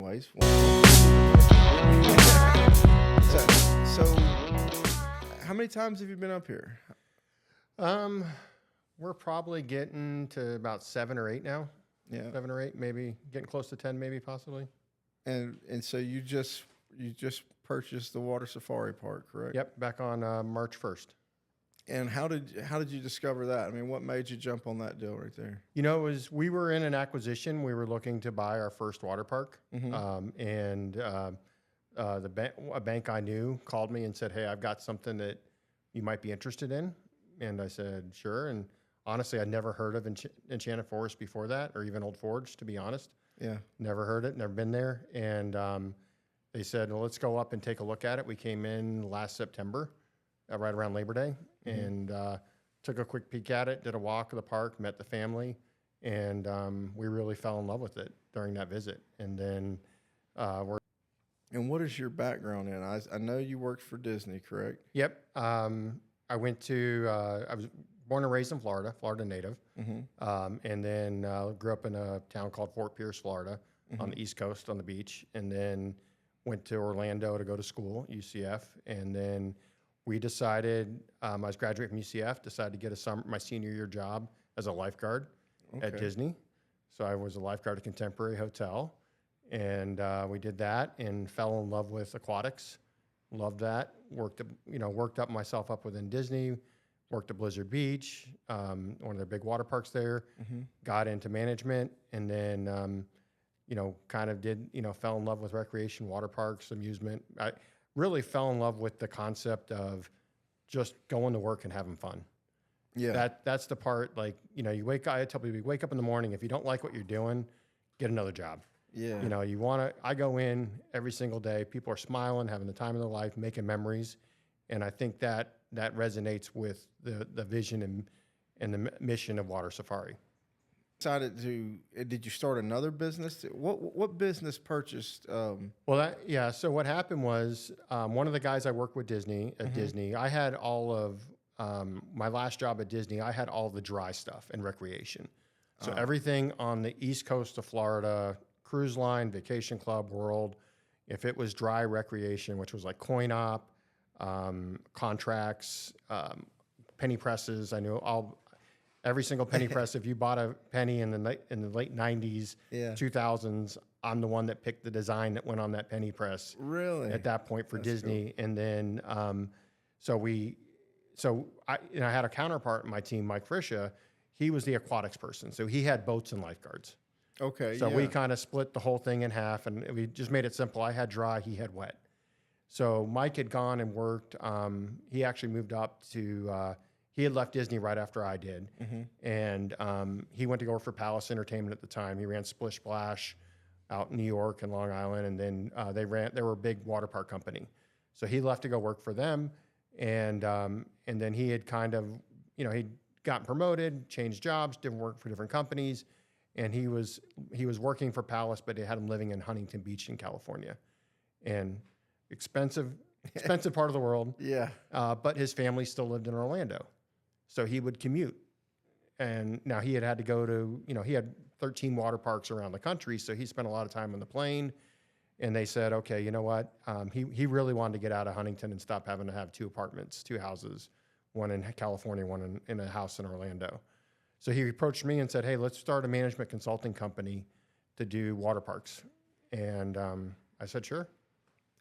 anyways. So, how many times have you been up here? We're probably getting to about 7 or 8 now. Yeah. 7 or 8, maybe getting close to 10, maybe possibly. And so you just purchased the Water Safari Park, correct? Yep, back on March 1st. And how did you discover that? I mean, what made you jump on that deal right there? You know, we were in an acquisition. We were looking to buy our first water park, a bank I knew called me and said, "Hey, I've got something that you might be interested in." And I said, "Sure." And honestly, I'd never heard of Enchanted Forest before that, or even Old Forge, to be honest. Yeah. Never heard it, never been there. And they said, "Well, let's go up and take a look at it." We came in last September, right around Labor Day, and took a quick peek at it, did a walk of the park, met the family, and we really fell in love with it during that visit. And then And what is your background in? I know you worked for Disney, correct? Yep. I went to, I was born and raised in Florida, Florida native, and then grew up in a town called Fort Pierce, Florida, on the East Coast on the beach, and then went to Orlando to go to school, UCF, and then we decided, I was graduating from UCF, decided to get my senior year job as a lifeguard at Disney. So I was a lifeguard at Contemporary Hotel, and we did that and fell in love with aquatics. Loved that. Worked up myself up within Disney. Worked at Blizzard Beach, one of their big water parks there. Got into management, and then fell in love with recreation, water parks, amusement. I really fell in love with the concept of just going to work and having fun. Yeah. That's the part. Like, you wake up. I tell people, you wake up in the morning. If you don't like what you're doing, get another job. Yeah. I go in every single day. People are smiling, having the time of their life, making memories. And I think that resonates with the vision and the mission of Water Safari. Did you start another business? What business purchased? So what happened was, one of the guys I worked with Disney, I had all of, my last job at Disney, I had all the dry stuff and recreation. So everything on the East Coast of Florida, cruise line, vacation club, world, if it was dry recreation, which was like coin op, contracts, penny presses, I knew every single penny press. If you bought a penny in the late 90s, 2000s, I'm the one that picked the design that went on that penny press. Really? At that point for That's Disney. cool. And then, I had a counterpart in my team, Mike Friscia. He was the aquatics person. So he had boats and lifeguards. Okay. So we kind of split the whole thing in half, and we just made it simple. I had dry, he had wet. So Mike had gone and worked. He actually moved up to, he had left Disney right after I did. And he went to go work for Palace Entertainment at the time. He ran Splish Splash out in New York and Long Island. And then they were a big water park company. So he left to go work for them. And then he had kind of, he'd gotten promoted, changed jobs, different work for different companies. And he was working for Palace, but they had him living in Huntington Beach in California. And expensive part of the world. Yeah. But his family still lived in Orlando. So he would commute. And now he had to go to, he had 13 water parks around the country. So he spent a lot of time on the plane. And they said, okay, you know what? He really wanted to get out of Huntington and stop having to have 2 apartments, 2 houses, one in California, one in a house in Orlando. So he approached me and said, hey, let's start a management consulting company to do water parks. And I said, sure,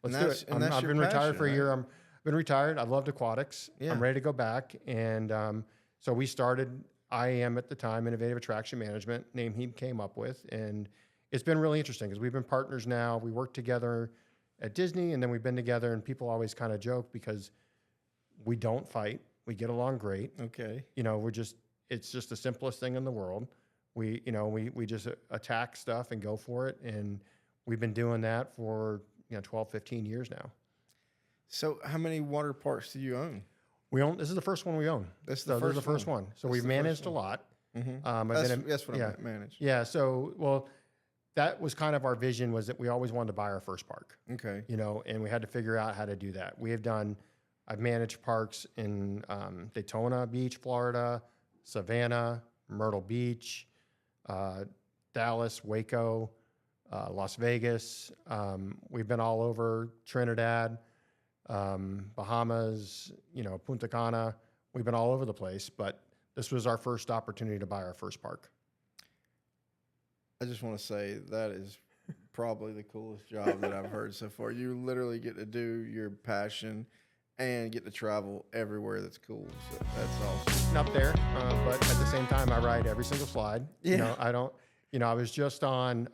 let's do it. I've been retired for a year. I've been retired. I loved aquatics. Yeah. I'm ready to go back. And so we started IAM at the time, Innovative Attraction Management, name he came up with. And it's been really interesting because we've been partners now. We worked together at Disney, and then we've been together, and people always kind of joke because we don't fight. We get along great. Okay. It's just the simplest thing in the world. We just attack stuff and go for it. And we've been doing that for 12, 15 years now. So how many water parks do you own? This is the first one we own. This is the first one. So we've managed a lot. That's what I meant, managed. Yeah. So, that was kind of our vision, was that we always wanted to buy our first park. Okay. And we had to figure out how to do that. I've managed parks in Daytona Beach, Florida, Savannah, Myrtle Beach, Dallas, Waco, Las Vegas. We've been all over Trinidad, Bahamas, Punta Cana. We've been all over the place, but this was our first opportunity to buy our first park. I just want to say that is probably the coolest job that I've heard so far. You literally get to do your passion and get to travel everywhere that's cool. So that's awesome. Up there, but at the same time, I ride every single slide. Yeah. I don't, I was just on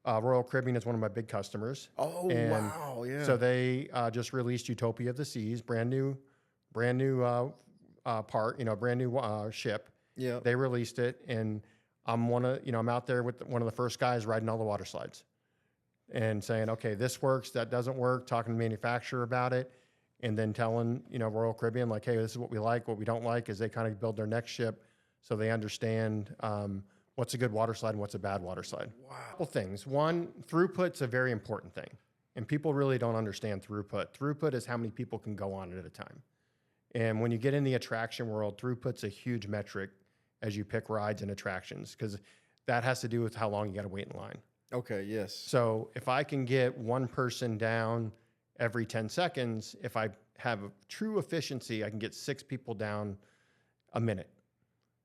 Royal Caribbean is one of my big customers. Oh, And wow. Yeah. So they just released Utopia of the Seas, brand new part, brand new ship. Yeah. They released it, and I'm I'm out there with one of the first guys riding all the water slides and saying, okay, this works, that doesn't work, talking to the manufacturer about it, and then telling, Royal Caribbean, like, hey, this is what we like, what we don't like, as they kind of build their next ship so they understand what's a good water slide and what's a bad water slide. Wow. Couple things. One, throughput's a very important thing, and people really don't understand throughput. Throughput is how many people can go on it at a time. And when you get in the attraction world, throughput's a huge metric as you pick rides and attractions, because that has to do with how long you got to wait in line. Okay. Yes. So if I can get one person down every 10 seconds, if I have a true efficiency, I can get 6 people down a minute,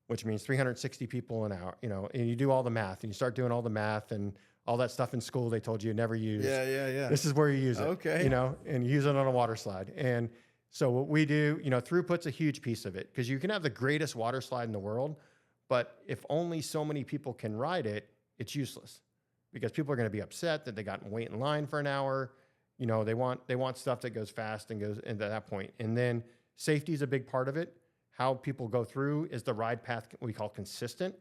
which means 360 people an hour, and you do all the math, and you start doing all the math and all that stuff in school they told you never use. Yeah. This is where you use it. Okay. And you use it on a water slide. And so what we do, throughput's a huge piece of it, because you can have the greatest water slide in the world, but if only so many people can ride it, it's useless, because people are going to be upset that they got to wait in line for an hour. They want stuff that goes fast and goes into that point. And then safety is a big part of it. How people go through is the ride path we call consistent.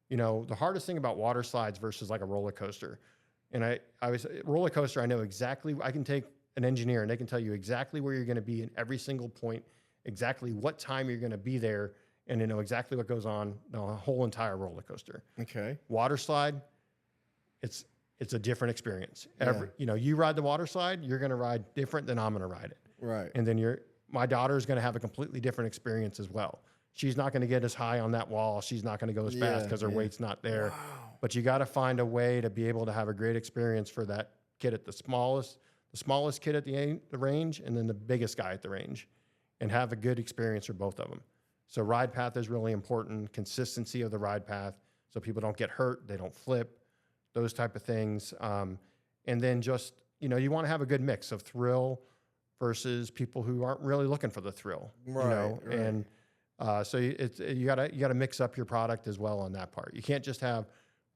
The hardest thing about water slides versus like a roller coaster. And roller coaster, I know exactly, I can take an engineer and they can tell you exactly where you're going to be in every single point, exactly what time you're going to be there, and they know exactly what goes on the whole entire roller coaster. Okay. Water slide, it's a different experience. You ride the water slide, you're going to ride different than I'm going to ride it. Right. And then my daughter is going to have a completely different experience as well. She's not going to get as high on that wall. She's not going to go as fast because her weight's not there. Wow. But you got to find a way to be able to have a great experience for that kid at the smallest kid at the range, and then the biggest guy at the range, and have a good experience for both of them. So ride path is really important. Consistency of the ride path, so people don't get hurt, they don't flip, those type of things. And then just, you want to have a good mix of thrill versus people who aren't really looking for the thrill. Right. And so you gotta mix up your product as well on that part. You can't just have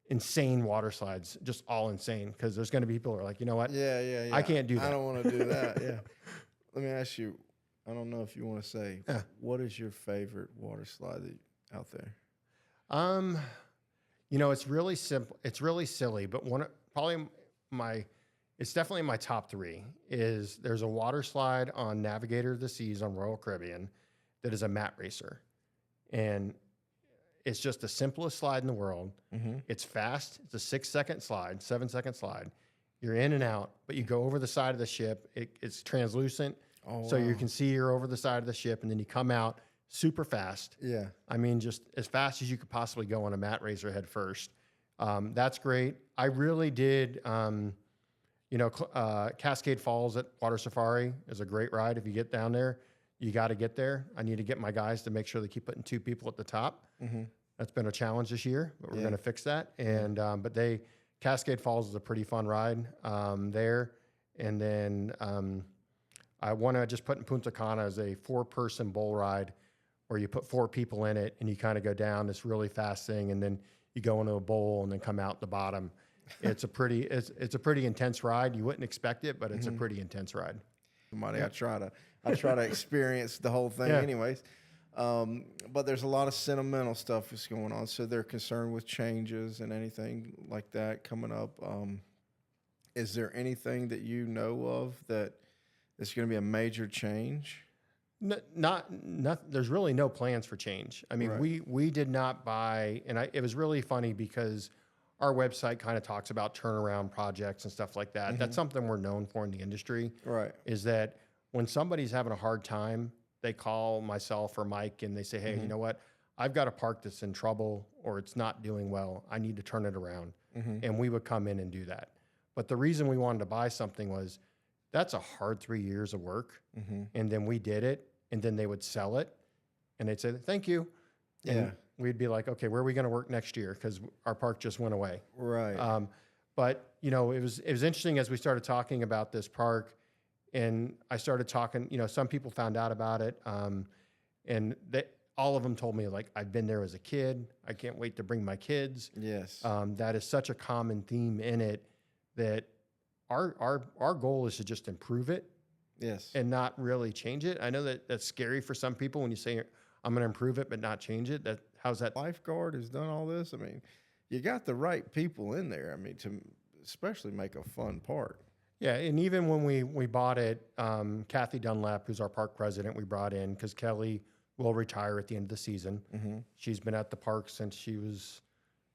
insane water slides, just all insane, because there's going to be people who are like, you know what? Yeah. I can't do that. I don't want to do that. Yeah. Let me ask you, I don't know if you want to say, what is your favorite water slide out there? It's really simple. It's really silly, but it's definitely my top 3 is there's a water slide on Navigator of the Seas on Royal Caribbean that is a mat racer. And it's just the simplest slide in the world. Mm-hmm. It's fast. It's a 6-second slide, 7-second slide. You're in and out, but you go over the side of the ship. It's translucent. Oh, so wow. you can see you're over the side of the ship, and then you come out super fast. Yeah. I mean, just as fast as you could possibly go on a mat racer head first. That's great. I really did, Cascade Falls at Water Safari is a great ride. If you get down there, you got to get there. I need to get my guys to make sure they keep putting 2 people at the top. Mm-hmm. That's been a challenge this year, but we're going to fix that. And Cascade Falls is a pretty fun ride there. And then I want to just put in Punta Cana as a 4-person bull ride where you put 4 people in it and you kind of go down this really fast thing, and then you go into a bowl and then come out the bottom. It's a pretty intense ride. You wouldn't expect it, but it's a pretty intense ride. I try to experience the whole thing anyways. But there's a lot of sentimental stuff that's going on. So they're concerned with changes and anything like that coming up. Is there anything that you know of that is going to be a major change? Not. There's really no plans for change. I mean, we did not buy, and it was really funny because our website kind of talks about turnaround projects and stuff like that. Mm-hmm. That's something we're known for in the industry. Right. Is that when somebody's having a hard time, they call myself or Mike and they say, hey, you know what? I've got a park that's in trouble or it's not doing well. I need to turn it around. and we would come in and do that. But the reason we wanted to buy something was that's a hard 3 years of work. And then we did it, and then they would sell it, and they'd say, thank you. And we'd be like, okay, where are we going to work next year? Because our park just went away. Right. But, you know, it was interesting as we started talking about this park, and I started talking, you know, some people found out about it, and all of them told me, like, I've been there as a kid. I can't wait to bring my kids. Yes. That is such a common theme in it that our goal is to just improve it. Yes. And not really change it. I know that that's scary for some people when you say, I'm going to improve it, but not change it. How's that? Lifeguard has done all this. I mean, you got the right people in there. I mean, to especially make a fun park. Yeah, and even when we bought it, Kathy Dunlap, who's our park president, we brought in because Kelly will retire at the end of the season. She's been at the park since she was,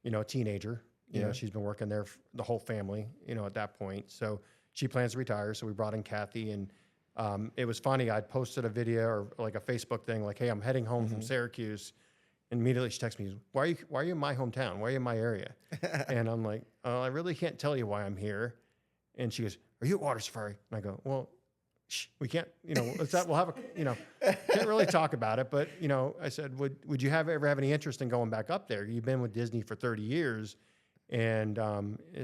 you know, a teenager. You know, she's been working there, the whole family, you know, at that point. So she plans to retire. So we brought in Kathy, and it was funny. I'd posted a video or like a Facebook thing, like, hey, I'm heading home from Syracuse. And immediately she texts me, why are you in my hometown? Why are you in my area? And I'm like, I really can't tell you why I'm here. And she goes, are you at Water Safari? And I go, well, we can't, you know, we'll have a, you know, can't really talk about it. But, you know, I said, would you ever have any interest in going back up there? You've been with Disney for 30 years. And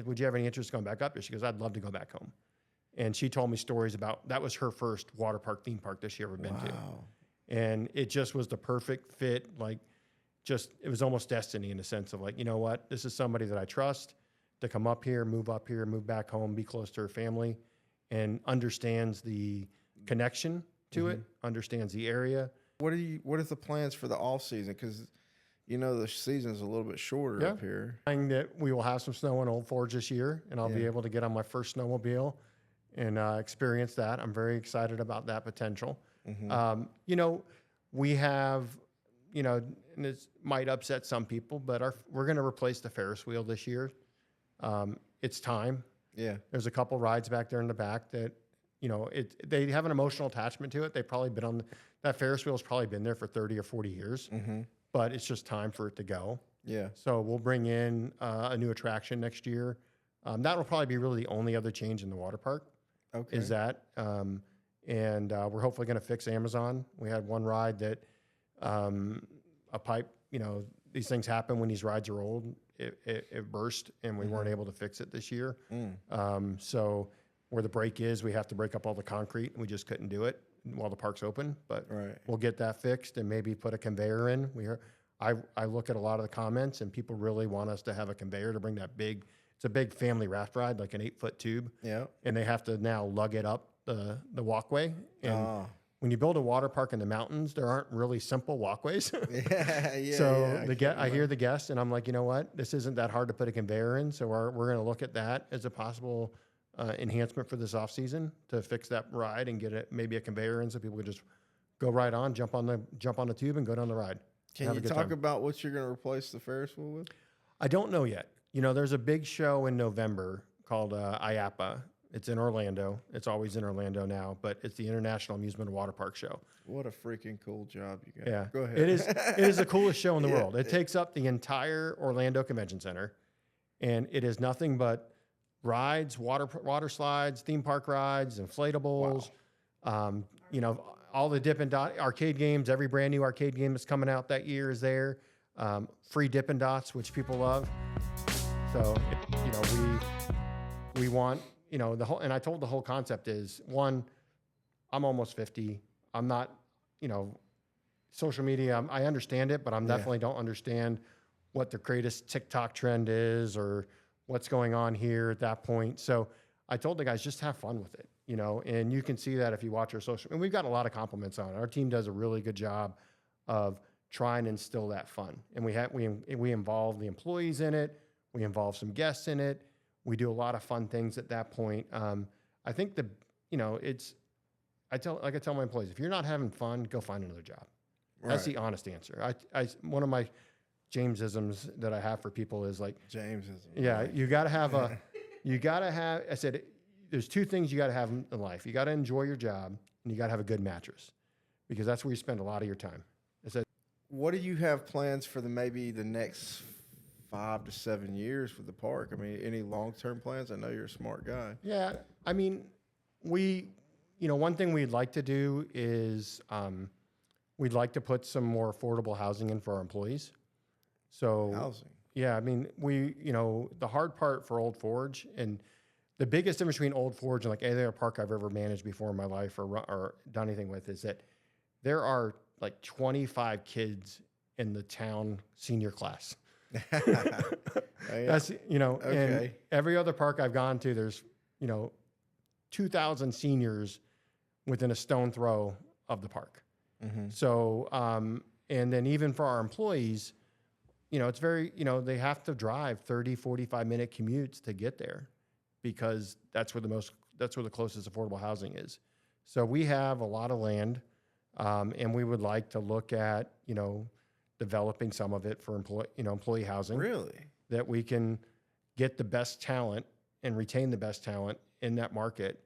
would you have any interest in going back up there? She goes, I'd love to go back home. And she told me stories about, that was her first water park, theme park that she ever been to. And it just was the perfect fit. Like, it was almost destiny in the sense of like, you know what, this is somebody that I trust to come up here, move back home, be close to her family, and understands the connection to it, understands the area. What is the plans for the off season? Because you know the season's a little bit shorter up here. That we will have some snow in Old Forge this year, and I'll be able to get on my first snowmobile and experience that. I'm very excited about that potential. You know, we have, you know, and it might upset some people, but we're going to replace the Ferris wheel this year. It's time. Yeah. There's a couple rides back there in the back that, you know, they have an emotional attachment to it. They've probably been on that Ferris wheel's probably been there for 30 or 40 years, but it's just time for it to go. Yeah. So we'll bring in a new attraction next year. That will probably be really the only other change in the water park. Okay. Is that, and we're hopefully going to fix Amazon. We had one ride that a pipe, you know, these things happen when these rides are old. It burst, and we weren't able to fix it this year. So where the break is, we have to break up all the concrete, and we just couldn't do it while the park's open. But we'll get that fixed and maybe put a conveyor in. I look at a lot of the comments, and people really want us to have a conveyor to bring that big. It's a big family raft ride, like an 8-foot tube. Yeah. And they have to now lug it up the walkway. And when you build a water park in the mountains, there aren't really simple walkways. So I hear the guests, and I'm like, you know what? This isn't that hard to put a conveyor in. So we're going to look at that as a possible enhancement for this off season to fix that ride and get maybe a conveyor in so people could just go right on, jump on the tube, and go down the ride. Can you talk about what you're going to replace the Ferris wheel with? I don't know yet. You know, there's a big show in November called IAAPA. It's in Orlando. It's always in Orlando now, but it's the International Amusement and Water Park Show. What a freaking cool job you got. Yeah. Go ahead. It is the coolest show in the world. It takes up the entire Orlando Convention Center, and it is nothing but rides, water slides, theme park rides, inflatables, you know, all the Dippin' Dot arcade games. Every brand new arcade game that's coming out that year is there. Free Dippin' Dots, which people love. So, you know, we want, you know, and I told the whole concept is, one, I'm almost 50. I'm not, you know, social media, I understand it, but I'm definitely don't understand what the greatest TikTok trend is or what's going on here at that point. So I told the guys, just have fun with it, you know, and you can see that if you watch our social, and we've got a lot of compliments on it. Our team does a really good job of trying to instill that fun. And we involve the employees in it. We involve some guests in it. We do a lot of fun things at that point. I think I tell my employees, if you're not having fun, go find another job. Right. That's the honest answer. One of my Jamesisms that I have for people is like Jamesism. Yeah, you got to have I said, there's two things you got to have in life. You got to enjoy your job, and you got to have a good mattress, because that's where you spend a lot of your time. I said, what do you have plans for maybe the next 5 to 7 years with the park. I mean, any long-term plans? I know you're a smart guy. Yeah, I mean, one thing we'd like to do is we'd like to put some more affordable housing in for our employees. So Housing. yeah, I mean, the hard part for Old Forge, and the biggest difference between Old Forge and like any other park I've ever managed before in my life or done anything with is that there are like 25 kids in the town senior class. That's, and Okay. every other park I've gone to, there's, 2,000 seniors within a stone throw of the park. Mm-hmm. So, and then even for our employees, it's very, they have to drive 30, 45-minute commutes to get there because that's where the closest affordable housing is. So we have a lot of land, and we would like to look at, developing some of it for employee housing. Really? That we can get the best talent and retain the best talent in that market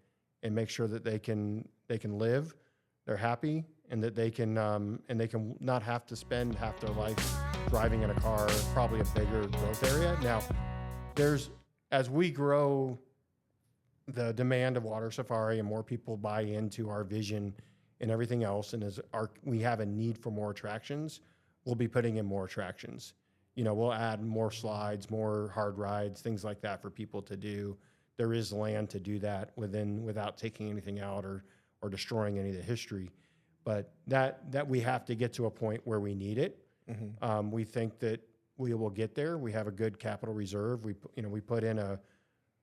and make sure that they can live, they're happy, and that they can not have to spend half their life driving in a car, probably a bigger growth area. Now, as we grow the demand of water safari and more people buy into our vision and everything else, and we have a need for more attractions, we'll be putting in more attractions. We'll add more slides, more hard rides, things like that for people to do. There is land to do that without taking anything out or destroying any of the history. But that we have to get to a point where we need it. Mm-hmm. We think that we will get there. We have a good capital reserve. We put in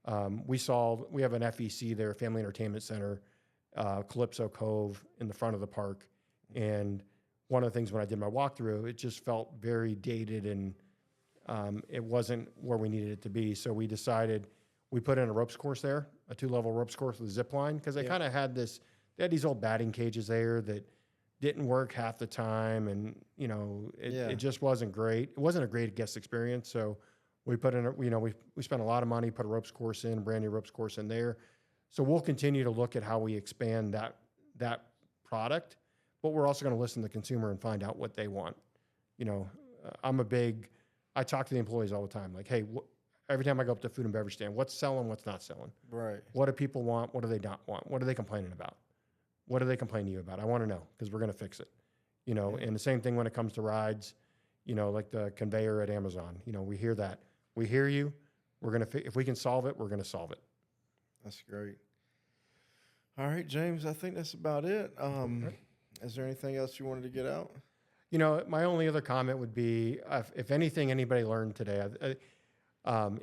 we have an FEC there, Family Entertainment Center, Calypso Cove in the front of the park. And one of the things when I did my walkthrough, it just felt very dated and it wasn't where we needed it to be. So we decided we put in a ropes course there, a 2-level ropes course with a zip line, because they kind of had these old batting cages there that didn't work half the time, and it just wasn't great. It wasn't a great guest experience. So we put in we spent a lot of money, put a ropes course in, a brand new ropes course in there. So we'll continue to look at how we expand that product, but we're also going to listen to the consumer and find out what they want. I talk to the employees all the time, like, hey, every time I go up to the food and beverage stand, what's selling, what's not selling? Right. What do people want? What do they not want? What are they complaining about? What do they complain to you about? I want to know, because we're going to fix it. And the same thing when it comes to rides, like the conveyor at Amazon. We hear that. We hear you. We're going to, if we can solve it, we're going to solve it. That's great. All right, James, I think that's about it. Is there anything else you wanted to get out? My only other comment would be, if anything, anybody learned today,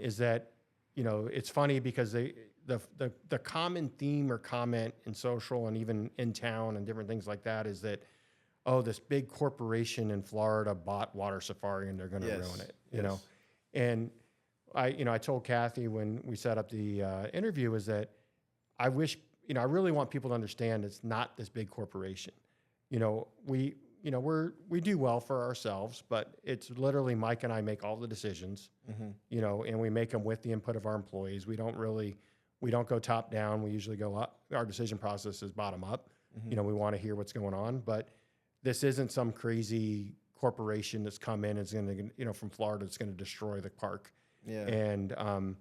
is that, it's funny because the common theme or comment in social and even in town and different things like that is that, oh, this big corporation in Florida bought Water Safari and they're going to ruin it, And I told Kathy when we set up the interview is that I wish, I really want people to understand it's not this big corporation. We do well for ourselves, but it's literally Mike and I make all the decisions, and we make them with the input of our employees. We don't go top down. We usually go up. Our decision process is bottom up. We want to hear what's going on, but this isn't some crazy corporation that's come in and is going to, from Florida, that's going to destroy the park. Yeah. And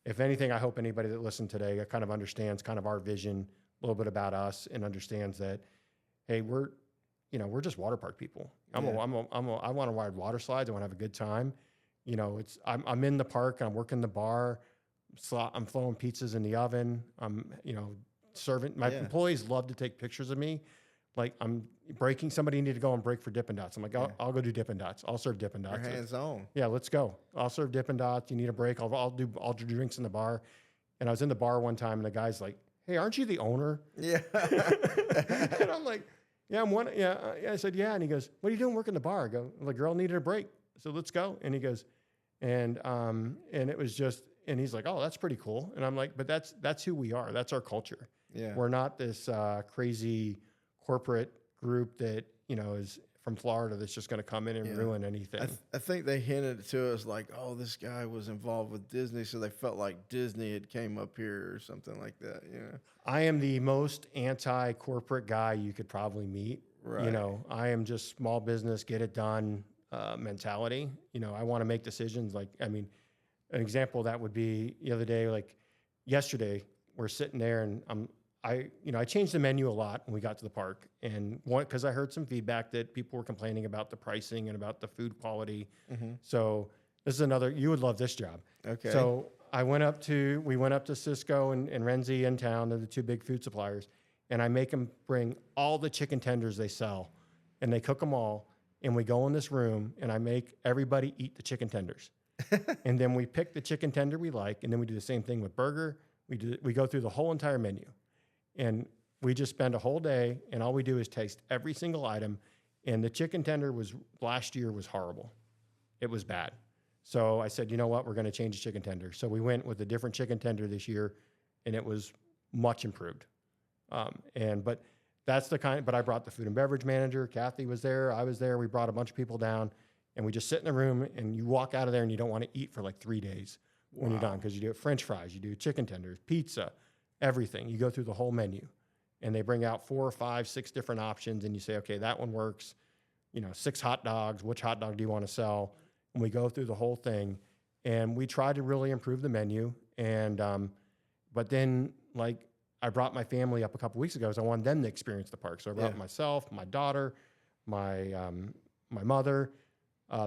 if anything, I hope anybody that listened today kind of understands kind of our vision, a little bit about us, and understands that, hey, we're just water park people. I want to ride water slides. I want to have a good time. I'm in the park. I'm working the bar. I'm throwing pizzas in the oven. I'm, serving. My employees love to take pictures of me. Like I'm breaking. Somebody need to go and break for Dippin' Dots. I'm like, I'll go do Dippin' Dots. I'll serve Dippin' Dots. Your hands on. Yeah, let's go. I'll serve Dippin' Dots. You need a break? I'll do drinks in the bar. And I was in the bar one time, and the guy's like, "Hey, aren't you the owner?" Yeah. And I'm like, "Yeah, I'm one." Yeah, I said, "Yeah." And he goes, "What are you doing working the bar?" I go, "The girl needed a break, so let's go." And he goes, and it was just, and he's like, "Oh, that's pretty cool." And I'm like, "But that's who we are. That's our culture. Yeah, we're not this crazy corporate group that is from Florida that's just going to come in and ruin anything." I think they hinted to us like, "Oh, this guy was involved with Disney," so they felt like Disney had came up here or something like that. I am the most anti-corporate guy you could probably meet. Right. I am just small business, get it done. mentality. You know, I want to make decisions. Like, I mean, an example of that would be the other day, like yesterday, we're sitting there and I changed the menu a lot when we got to the park. And because I heard some feedback that people were complaining about the pricing and about the food quality. So this is another, you would love this job. Okay. So we went up to Cisco and Renzi in town. They're the two big food suppliers. And I make them bring all the chicken tenders they sell and they cook them all. And we go in this room and I make everybody eat the chicken tenders. And then we pick the chicken tender we like. And then we do the same thing with burger. We go through the whole entire menu. And we just spend a whole day and all we do is taste every single item. And the chicken tender last year was horrible. It was bad. So I said, you know what, we're going to change the chicken tender. So we went with a different chicken tender this year and it was much improved. But I brought the food and beverage manager. Kathy was there. I was there. We brought a bunch of people down and we just sit in the room and you walk out of there and you don't want to eat for like 3 days when you're done. Cause you do French fries, you do chicken tenders, pizza, everything. You go through the whole menu and they bring out 4 or 5, 6 different options. And you say, okay, that one works, 6 hot dogs. Which hot dog do you want to sell? And we go through the whole thing and we try to really improve the menu. And, but then like, I brought my family up a couple weeks ago because I wanted them to experience the park. So I brought myself, my daughter, my mother.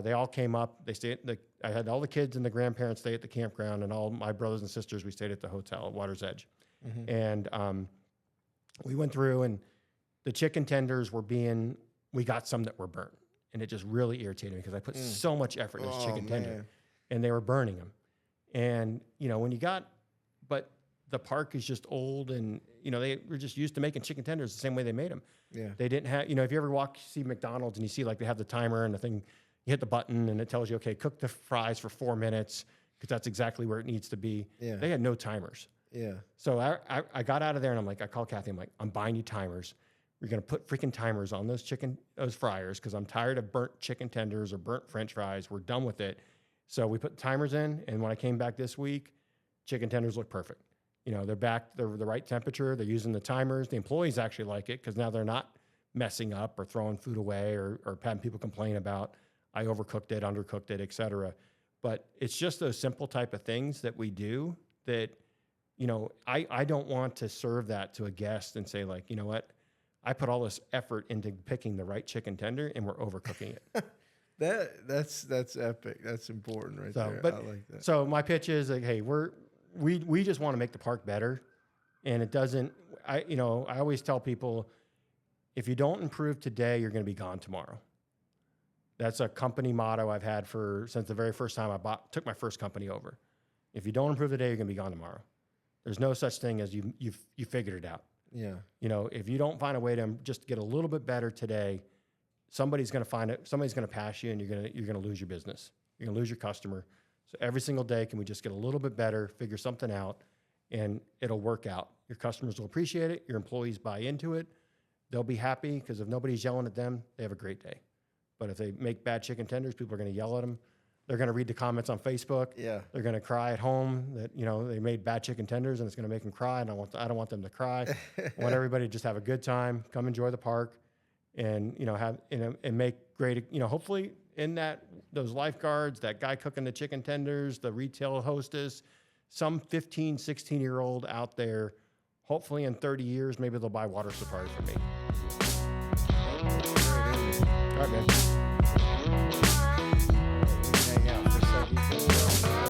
They all came up. They stayed. I had all the kids and the grandparents stay at the campground, and all my brothers and sisters. We stayed at the hotel at Water's Edge, and we went through. And the chicken tenders we got some that were burnt, and it just really irritated me because I put so much effort in this chicken tender, and they were burning them. And but the park is just old and, they were just used to making chicken tenders the same way they made them. Yeah. They didn't have, if you ever see McDonald's and you see like they have the timer and the thing, you hit the button and it tells you, okay, cook the fries for 4 minutes because that's exactly where it needs to be. Yeah. They had no timers. Yeah. So I got out of there and I called Kathy. I'm like, I'm buying you timers. We're going to put freaking timers on those fryers because I'm tired of burnt chicken tenders or burnt French fries. We're done with it. So we put timers in. And when I came back this week, chicken tenders look perfect. They're back, they're the right temperature. They're using the timers. The employees actually like it because now they're not messing up or throwing food away or having people complain about I overcooked it, undercooked it, et cetera. But it's just those simple type of things that we do that, I don't want to serve that to a guest and say like, you know what, I put all this effort into picking the right chicken tender and we're overcooking it. That's epic. That's important right there. But, I like that. So my pitch is like, hey, we just want to make the park better. And it doesn't, I always tell people, if you don't improve today, you're going to be gone tomorrow. That's a company motto I've had since the very first time took my first company over. If you don't improve today, you're going to be gone tomorrow. There's no such thing as you figured it out. Yeah. If you don't find a way to just get a little bit better today, somebody's going to find it. Somebody's going to pass you and you're going to lose your business. You're going to lose your customer. So every single day, can we just get a little bit better, figure something out, and it'll work out. Your customers will appreciate it. Your employees buy into it. They'll be happy because if nobody's yelling at them, they have a great day. But if they make bad chicken tenders, people are going to yell at them. They're going to read the comments on Facebook. Yeah. They're going to cry at home that, they made bad chicken tenders and it's going to make them cry. And I don't want them to cry. I want everybody to just have a good time, come enjoy the park and, and make great, hopefully in those lifeguards, that guy cooking the chicken tenders, the retail hostess, some 15, 16-year-old out there, hopefully in 30 years, maybe they'll buy water supplies from me. All right, man.